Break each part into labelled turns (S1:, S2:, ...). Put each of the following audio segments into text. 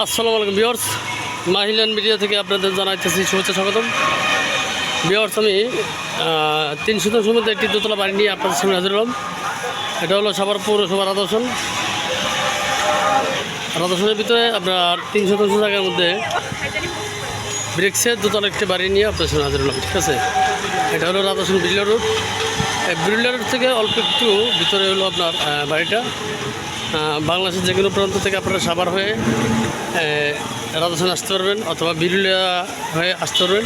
S1: আসসালামু আলাইকুম viewers, মাহিলান media থেকে আপনাদের জানাইতেছি শুভেচ্ছা স্বাগতম। ভিউয়ার্স, আমি 3 শতাংশের মধ্যে একটি দোতলা বাড়ি নিয়ে আপনাদের সামনে হাজির হলাম। এটা হলো সাভার পৌরসভার রাধাসনের ভিতরে আপনার 3 শতাংশ জায়গার মধ্যে ব্রিক্সের দোতলা একটি বাড়ি নিয়ে আপনাদের সামনে হাজির হলাম। ঠিক আছে, এটা হলো রাধাসন বিড়লা রোড। বিড়লা রোড থেকে অল্প একটু ভিতরে হলো আপনার বাড়িটা। বাংলাদেশের যে কোনো প্রান্ত থেকে আপনারা সাভার হয়ে রাধাসন আসতে পারবেন অথবা বিরুলিয়া হয়ে আসতে পারবেন।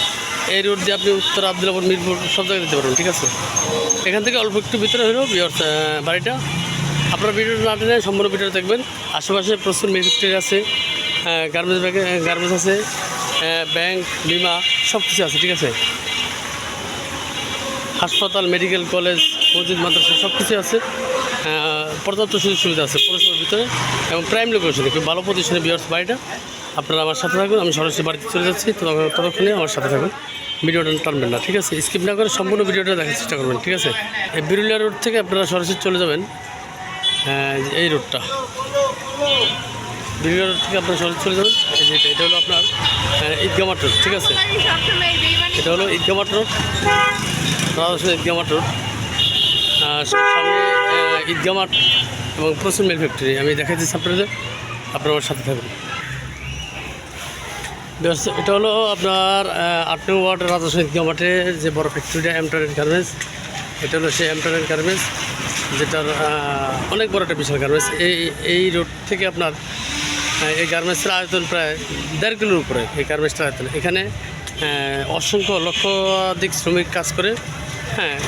S1: এই রোড দিয়ে আপনি উত্তর আবদুল্লাপুর, মিরপুর সব জায়গায় যেতে পারবেন। ঠিক আছে, এখান থেকে অল্প একটু ভিতরে হলো বাড়িটা। আপনারা ভিডিওটা না টেনে সম্পূর্ণ ভিডিওটা দেখবেন। আশেপাশে প্রচুর ম্যানুফ্যাক্চারি আছে, গার্মেন্টস আছে, ব্যাংক, বিমা সব কিছু আছে। ঠিক আছে, হাসপাতাল, মেডিকেল কলেজ, মসজিদ, মাদ্রাসা সব কিছু আছে। পর্যাপ্ত সুযোগ সুবিধা আছে পৌরসভার ভিতরে এবং প্রাইম লোকেশনে, খুব ভালো পজিশনে ভিউয়ার্স বাড়িটা। আপনারা আমার সাথে থাকুন, আমি সরাসরি বাড়িতে চলে যাচ্ছি, ততক্ষণে আমার সাথে থাকুন, ভিডিওটা টানবেন না। ঠিক আছে, স্কিপ না করে সম্পূর্ণ ভিডিওটা দেখার চেষ্টা করবেন। ঠিক আছে, এই বিরুলিয়া রোড থেকে আপনারা সরাসরি চলে যাবেন এই রোডটা। বিরুলিয়া রোড থেকে আপনারা সরাসরি চলে যাবেন এই যে এটা হলো আপনার ঈদগাহ মাঠ রোড। ঠিক আছে, এটা হলো ঈদগাহ মাঠ রোড, ঈদগাহ মাঠ রোড। সামনে ঈদগাহ মাঠ এবং প্রচুর মিল ফ্যাক্টরি আমি দেখাচ্ছি আপনাদের, আপনার আমার সাথে থাকুন। এটা হলো আপনার 8 নং ওয়ার্ডের রাধাসন ঈদগাহ মাঠের যে বড় ফ্যাক্টরিটা এমটারেন্ট গার্মেন্টস। এটা হলো সেই এমটারেন্ট গার্মেন্টস, যেটার অনেক বড় একটা বিশাল গার্মেন্টস। এই রোড থেকে আপনার এই গার্মেন্টসের আয়তন প্রায় 1.5 কিলোর উপরে। এই গার্মেন্টসটার আয়তন, এখানে অসংখ্য লক্ষাধিক শ্রমিক কাজ করে।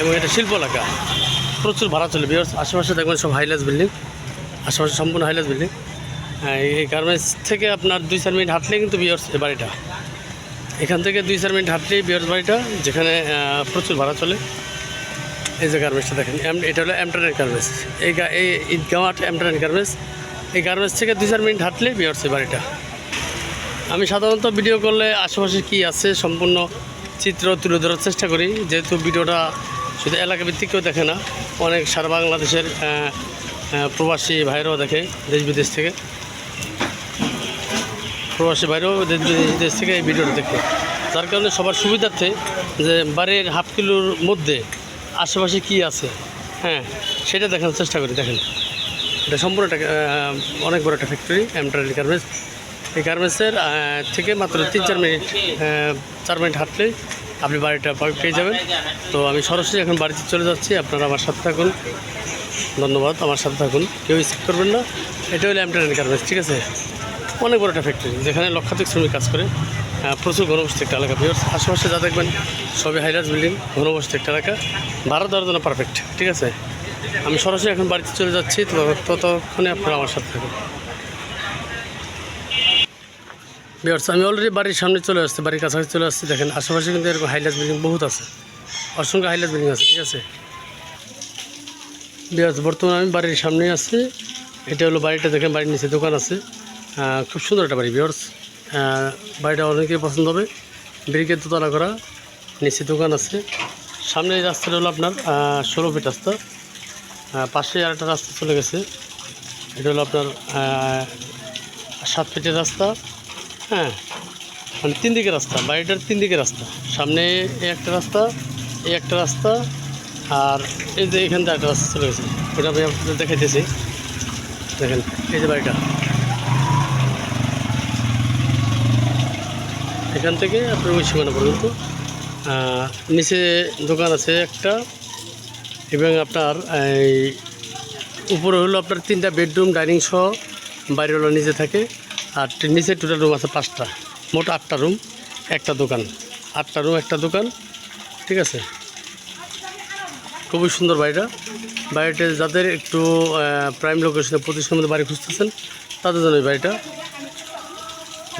S1: এবং এটা শিল্প এলাকা, প্রচুর ভাড়া চলে ভিউয়ার্স। আশেপাশে দেখবেন সব হাইলাস বিল্ডিং, আশেপাশে সম্পূর্ণ হাইলাস বিল্ডিং। এই গার্মেন্টস থেকে আপনার 2-4 মিনিট হাঁটলেই কিন্তু ভিউয়ার্স এই বাড়িটা। এখান থেকে 2-4 মিনিট হাঁটলেই ভিউয়ার্স বাড়িটা, যেখানে প্রচুর ভাড়া চলে। এই যে গার্মেন্টসটা দেখেন, এটা হলো এমটারেন্ট গার্মেন্টস। এই ঈদগাহ মাঠ এমটারেন্ট গার্মেন্টস। এই গার্মেন্টস থেকে 2-4 মিনিট হাঁটলেই ভিউয়ার্স এই বাড়িটা। আমি সাধারণত ভিডিও করলে আশেপাশে কী আছে সম্পূর্ণ চিত্র তুলে ধরার চেষ্টা করি, যেহেতু ভিডিওটা শুধু এলাকা ভিত্তিক কেউ দেখে না, অনেক সারা বাংলাদেশের প্রবাসী ভাইরাও দেখে, দেশ বিদেশ থেকে। প্রবাসী ভাইরাও দেশ থেকে এই ভিডিওটা দেখে, যার কারণে সবার সুবিধার্থে যে বাড়ির হাফ কিলোর মধ্যে আশেপাশে কী আছে সেটা দেখানোর চেষ্টা করি। দেখেন, এটা সম্পূর্ণ অনেক বড় একটা ফ্যাক্টরি এমটারেন্ট গার্মেন্টস। এই গার্মেন্টসের থেকে মাত্র 3-4 মিনিট 4 মিনিট হাঁটলেই আপনি বাড়িটা পেয়ে যাবেন। তো আমি সরাসরি এখন বাড়িতে চলে যাচ্ছি, আপনারা আমার সাথে থাকুন। ধন্যবাদ, আমার সাথে থাকুন, কেউ স্কিপ করবেন না। এটা হলো এমটারেন্ট গার্মেন্টস। ঠিক আছে, অনেক বড় একটা ফ্যাক্টরি, যেখানে লক্ষাধিক শ্রমিক কাজ করে। প্রচুর ঘনবসতি একটা এলাকা ভিউয়ার্স। আশেপাশে যা দেখবেন সবই হাইরাস বিল্ডিং, ঘনবসতি একটা এলাকা, ভাড়া দেওয়ার জন্য পারফেক্ট। ঠিক আছে, আমি সরাসরি এখন বাড়িতে চলে যাচ্ছি, ততক্ষণে আপনারা আমার সাথে থাকুন ভিউয়ার্স। আমি অলরেডি বাড়ির সামনে চলে আসছি, বাড়ির কাছাকাছি চলে আসছি। দেখেন আশেপাশে কিন্তু এরকম হাইলাস বিল্ডিং বহুত আছে, অসংখ্য হাইলাস বিল্ডিং আছে। ঠিক আছে ভিউয়ার্স, বর্তমানে আমি বাড়ির সামনেই আছি। এটা হলো বাড়িটা, দেখেন বাড়ির নিচে দোকান আছে। খুব সুন্দর একটা বাড়ি ভিউয়ার্স। বাড়িটা অনেকেই পছন্দ হবে, ব্রিকের দোতলা করা, নিচে দোকান আছে। সামনে এই রাস্তাটা হলো আপনার 16 ফিট রাস্তা, পাশে আরেকটা রাস্তা চলে গেছে। এটা হলো আপনার 7 ফিটের রাস্তা। মানে 3 দিকে রাস্তা, বাড়িটার 3 দিকে রাস্তা। সামনে এই একটা রাস্তা, এই একটা রাস্তা, আর এই যে এখান থেকে একটা রাস্তা চলে গেছে। ওটা আমি আপনাদের দেখাইতেছি। দেখেন এই যে বাড়িটা, এখান থেকে আপনার ওই সীমানা পর্যন্ত। নিচে দোকান আছে একটা, এবং আপনার এই উপরে হলো আপনার 3টা বেডরুম, ডাইনিং সহ বাড়িওয়ালা নিচে থাকে। আর নিচে টোটাল রুম আছে 5টা, মোট 8টা রুম, একটা দোকান। 8টা রুম, একটা দোকান। ঠিক আছে, খুবই সুন্দর বাড়িটা। বাড়িটা যাদের একটু প্রাইম লোকেশনে প্রতিষ্ঠানের মধ্যে বাড়ি খুঁজতেছেন তাদের জন্য এই বাড়িটা।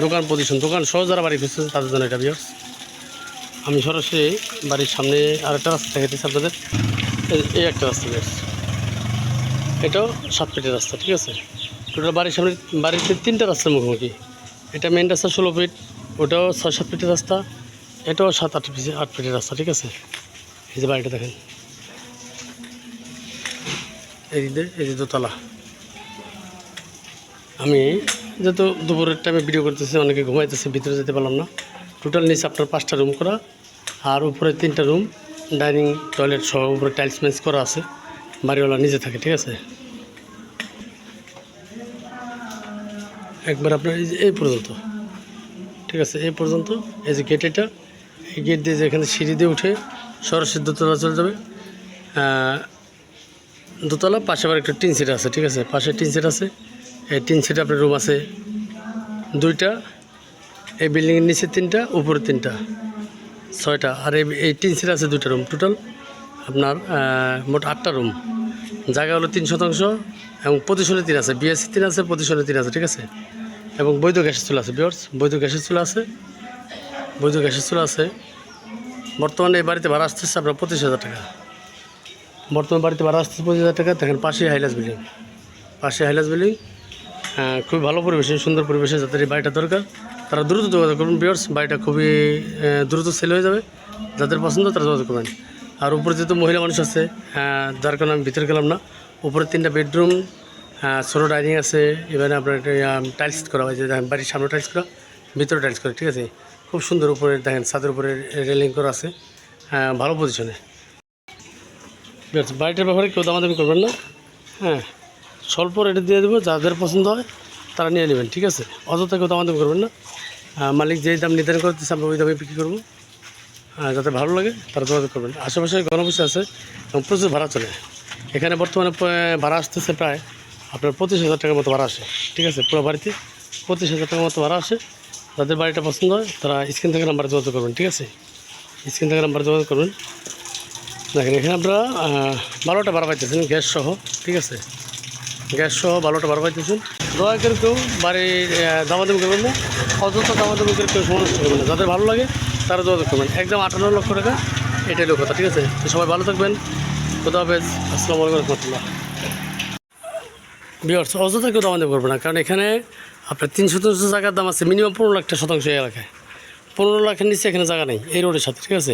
S1: দোকান পজিশন, দোকান সহ যারা বাড়ি খুঁজতেছেন তাদের জন্য এটা ভিউয়ার্স। আমি সরাসরি বাড়ির সামনে আরেকটা রাস্তা দেখাতেছি আপনাদের। এই একটা রাস্তা ভিউয়ার্স, এটাও 7 ফিটের রাস্তা। ঠিক আছে, টোটাল বাড়ির সামনে, বাড়িতে 3টা রাস্তার মুখোমুখি। এটা মেন রাস্তা 16 ফিট, ওটাও 6-7 ফিটের রাস্তা, এটাও 7-8 ফিটের রাস্তা। ঠিক আছে, এই যে বাড়িটা দেখেন, এই যে দোতলা। আমি যেহেতু দুপুরের টাইমে ভিডিও করতেছে, অনেকে ঘুমাইতেছে, ভিতরে যেতে পারলাম না। টোটাল নিচে আপনার 5টা রুম করা, আর উপরে 3টা রুম, ডাইনিং টয়লেট সহ উপরে টাইলস ম্যাচ করা আছে। বাড়িওয়ালা নিজে থাকে, ঠিক আছে। একবার আপনার এই পর্যন্ত, ঠিক আছে, এই পর্যন্ত। এই যে গেট, এটা এই গেট দিয়ে যে এখানে সিঁড়ি দিয়ে উঠে সরাসরি দোতলা চলে যাবে। দোতলা পাশে আবার একটা টিন সেট আছে, ঠিক আছে, পাশে টিন সেট আছে। এই টিন সেটে আপনার রুম আছে 2টা, এই বিল্ডিংয়ের নিচে 3টা, উপরে 3টা, 6টা। আর এই টিন সেট আছে 2টা রুম। টোটাল আপনার মোট 8টা রুম। জায়গা হলো 3% এবং পজিশনে 3 আছে, বিএসসি 3 আছে, পজিশনে 3 আছে, ঠিক আছে। এবং বৈধ গ্যাসের চুলা আছে ভিউয়ার্স, বৈধ গ্যাসের চুলা আছে, বৈধ গ্যাসের চুলা আছে। বর্তমানে এই বাড়িতে ভাড়া আসতেছে আপনার 25,000 টাকা। বর্তমানে বাড়িতে ভাড়া আসতেছে 25,000 টাকা। দেখেন পাশে হাইলাস বিল্ডিং, পাশে হাইলাস বিল্ডিং। খুবই ভালো পরিবেশে, সুন্দর পরিবেশে। যাদের এই বাড়িটা দরকার তারা দ্রুত যোগাযোগ করুন ভিউয়ার্স। বাড়িটা খুবই দ্রুত সেল হয়ে যাবে। যাদের পছন্দ তারা যোগাযোগ করবেন। আর উপরে যেহেতু মহিলা মানুষ আছে, যার কারণে আমি ভিতরে গেলাম না। উপরে 3টা বেডরুম, ছোটো ডাইনিং আছে। এবারে আপনার টাইলস করা হয়েছে, দেখেন বাড়ির সামনে টাইলস করা, ভিতরে টাইলস করা, ঠিক আছে। খুব সুন্দর। উপরে দেখেন ছাদের উপরে রেলিং করা আছে, ভালো পজিশনে। বাড়িটার ব্যাপারে কেউ দামাদামি করবেন না, হ্যাঁ, স্বল্প রেটে দিয়ে দেবো। যাদের পছন্দ হয় তারা নিয়ে নেবেন, ঠিক আছে। অযথা কেউ দামাদামি করবেন না। মালিক যেই দাম নির্ধারণ করতেছে আমরা ওই দামে বিক্রি করবো। যাতে ভালো লাগে তারা যোগাযোগ করবেন। আশেপাশে গণবসতি আছে এবং প্রচুর ভাড়া চলে। এখানে বর্তমানে ভাড়া আসতেছে প্রায় আপনার 25,000 টাকার মতো ভাড়া আসে, ঠিক আছে। পুরো বাড়িতে 25,000 টাকার মতো ভাড়া আসে। যাদের বাড়িটা পছন্দ হয় তারা স্ক্রিন থেকে নাম্বারে যোগাযোগ করবেন, ঠিক আছে। স্ক্রিন থেকে নাম্বারে যোগাযোগ করবেন। দেখেন এখানে আপনারা 12টা ভাড়া পাইতেছেন গ্যাস সহ, ঠিক আছে। গ্যাস সহ 12টা ভাড়া পাইতেছেন। দয়া করে কেউ বাড়ির দামাদামি করবেন না, অযথা দামাদামি করে কেউ সমস্যা করবেন না। যাদের ভালো লাগে তারা যোগাযোগ করবেন। একদম 58 লক্ষ টাকা, এটাই লোক কথা, ঠিক আছে। তো সবাই ভালো থাকবেন। খোদা হাফেজ। আসসালামু আলাইকুম রহমতুল্লাহ। ভিউয়ার্স, অযথা কেউ দামাদামি করবে না, কারণ এখানে আপনার 300 জায়গার দাম আছে মিনিমাম 15 লাখ টাকা শতাংশ। এই এলাকায় 15 লাখের নিচে এখানে জায়গা নেই এই রোডের সাথে, ঠিক আছে।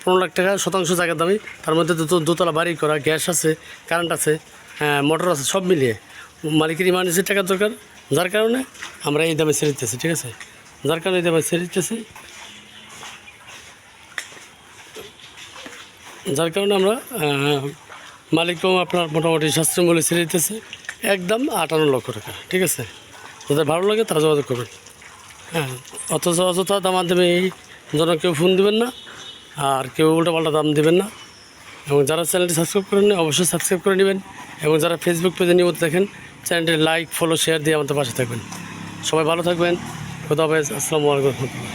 S1: 15 লাখ টাকা শতাংশ জায়গার দামই। তার মধ্যে দোতলা বাড়ি করা, গ্যাস আছে, কারেন্ট আছে, মোটর আছে, সব মিলিয়ে মালিকের ইমার্জেন্সি টাকার দরকার। যার কারণে আমরা এই দামে ছেড়ে দিতেছি, ঠিক আছে। যার কারণে এই দামে ছেড়ে দিতেছি, যার কারণে আমরা মালিকও আপনার মোটামুটি সাশ্রয় মূল্যে ছেড়ে দিতেছে। একদম 58 লক্ষ টাকা, ঠিক আছে। যাদের ভালো লাগে তারা যোগাযোগ করবেন, হ্যাঁ। অযথা দামাদামি এই জন্য কেউ ফোন দেবেন না, আর কেউ উল্টোপাল্টা দাম দেবেন না। এবং যারা চ্যানেলটি সাবস্ক্রাইব করেন অবশ্যই সাবস্ক্রাইব করে নেবেন। এবং যারা ফেসবুক পেজে নিয়মিত দেখেন চ্যানেলটি লাইক, ফলো, শেয়ার দিয়ে আমাদের পাশে থাকবেন। সবাই ভালো থাকবেন। খোদা হাফেজ। আসসালামু আলাইকুম রহমতুল্লাহ।